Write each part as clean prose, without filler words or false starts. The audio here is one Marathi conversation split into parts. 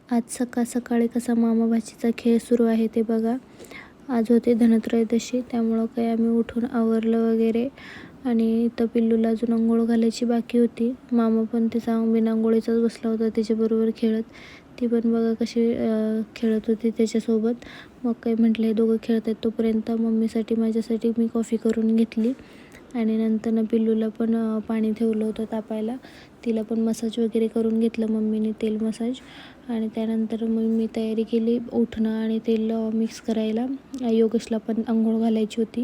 आज सकाळ सकाळी कसा मामा भाचीचा खेळ सुरू आहे ते बघा. आज होते धनत्रयोदशी, त्यामुळं काही आम्ही उठून आवरलं वगैरे. आणि इथं पिल्लूला अजून अंघोळ घालायची बाकी होती. मामा पण तिचा बिना अंघोळीचाच बसला होता त्याच्याबरोबर खेळत. ती पण बघा कशी खेळत होती त्याच्यासोबत. मग काही म्हटलं हे दोघं खेळत आहेत तोपर्यंत मम्मीसाठी माझ्यासाठी मी कॉफी करून घेतली. आणि नंतर पिल्लूला पण पाणी ठेवलं होतं तापायला. तिला पण मसाज वगैरे करून घेतलं मम्मीने, तेल मसाज. आणि त्यानंतर मग मी तयारी केली उठणं आणि तेल मिक्स करायला. योगेशला पण अंघोळ घालायची होती,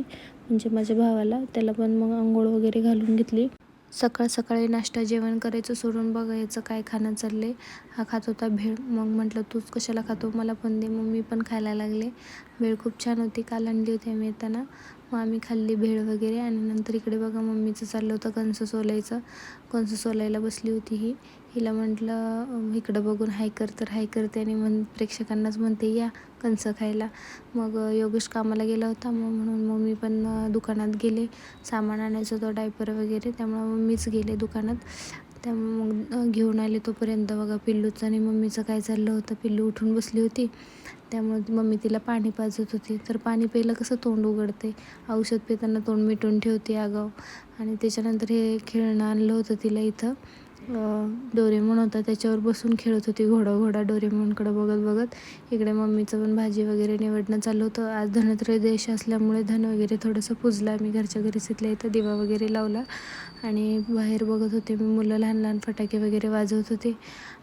म्हणजे माझ्या भावाला. त्याला पण मग अंघोळ वगैरे घालून घेतली. सकाळ सकाळी नाश्ता जेवण करायचं सोडून बघा याचं काय खाणं चाललं आहे. हा खात होता भेळ. मग म्हटलं तूच कशाला खातो, मला पण दे. मग मी पण खायला लागले. भेळ खूप छान होती, काल आणली होती आम्ही येताना. मग आम्ही खाल्ली भेळ वगैरे. आणि नंतर इकडे बघा मम्मीचं चाललं होतं कणसं सोलायचं. कणसं सोलायला बसली होती ही. हिला म्हटलं इकडं बघून हाय कर, तर हाय करते आणि प्रेक्षकांनाच म्हणते या कणसं खायला. मग योगेश कामाला गेला होता, म्हणून मग मी पण दुकानात गेले. सामान आणायचं होतं, डायपर वगैरे, त्यामुळं मग मीच गेले दुकानात. त्यामुळे मग घेऊन आले. तोपर्यंत बघा पिल्लूचं आणि मम्मीचं काय चाललं होतं. पिल्लू उठून बसली होती, त्यामुळे मम्मी तिला पाणी पाजत होती. तर पाणी प्यायला कसं तोंड उघडते, औषध पिताना तोंड मिटून ठेवते आगाऊ. आणि त्याच्यानंतर हे खेळणं आणलं होतं तिला इथं. डोरेमॉन होता, त्याच्यावर बसून खेळत होती घोडा डोरेमॉनकडं बघत बघत. इकडे मम्मीचं पण भाजी वगैरे निवडणं चालू होतं. आज धनत्रयोदशी असल्यामुळे धन वगैरे थोडंसं पुजलं आम्ही घरच्या घरीच. इथल्या इथं दिवा वगैरे लावला. आणि बाहेर बघत होते मी, मुलं लहान लहान फटाके वगैरे वाजवत होते.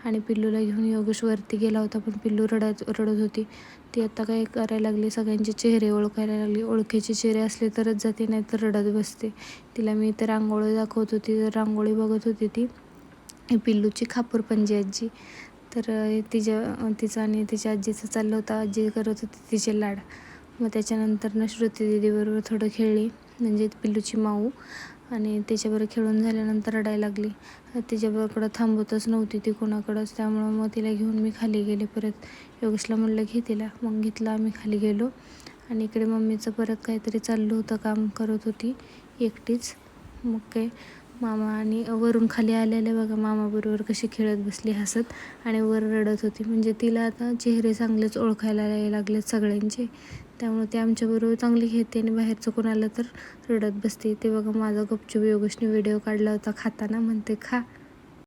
आणि पिल्लूला घेऊन योगेश वरती गेला होता, पण पिल्लू रडत होती. ती आता काय करायला लागली, सगळ्यांचे चेहरे ओळखायला लागली. ओळखीचे चेहरे असले तरच जाते, नाही तर रडत बसते. तिला मी इथे रांगोळी दाखवत होती, तर रांगोळी बघत होती ती. पिल्लूची खापूरपंजी आजी. तर तिचं आणि तिच्या आजीचं चाललं होतं. आजी करत होती तिचे लाड. मग त्याच्यानंतर श्रुती दीदीबरोबर थोडं खेळली, म्हणजे पिल्लूची माऊ. आणि त्याच्याबरोबर खेळून झाल्यानंतर रडायला लागली. तिच्याबरोबर थांबतच नव्हती ती कोणाकडंच. त्यामुळं मग तिला घेऊन मी खाली गेले परत. योगेशला म्हणलं घे तिला, मग घेतलं. आम्ही खाली गेलो. आणि इकडे मम्मीचं परत काहीतरी चाललं होतं, काम करत होती एकटीच. मग काय मामा आणि वरून खाली आलेले बघा, मामाबरोबर कशी खेळत बसली हसत. आणि वर रडत होती, म्हणजे तिला आता चेहरे चांगलेच ओळखायला लागलेत सगळ्यांचे. त्यामुळे ते आमच्याबरोबर चांगली खेळते आणि बाहेरचं कोण आलं तर रडत बसते. ते बघा माझा गपचूप योगेशने व्हिडिओ काढला होता खाताना. म्हणते खा.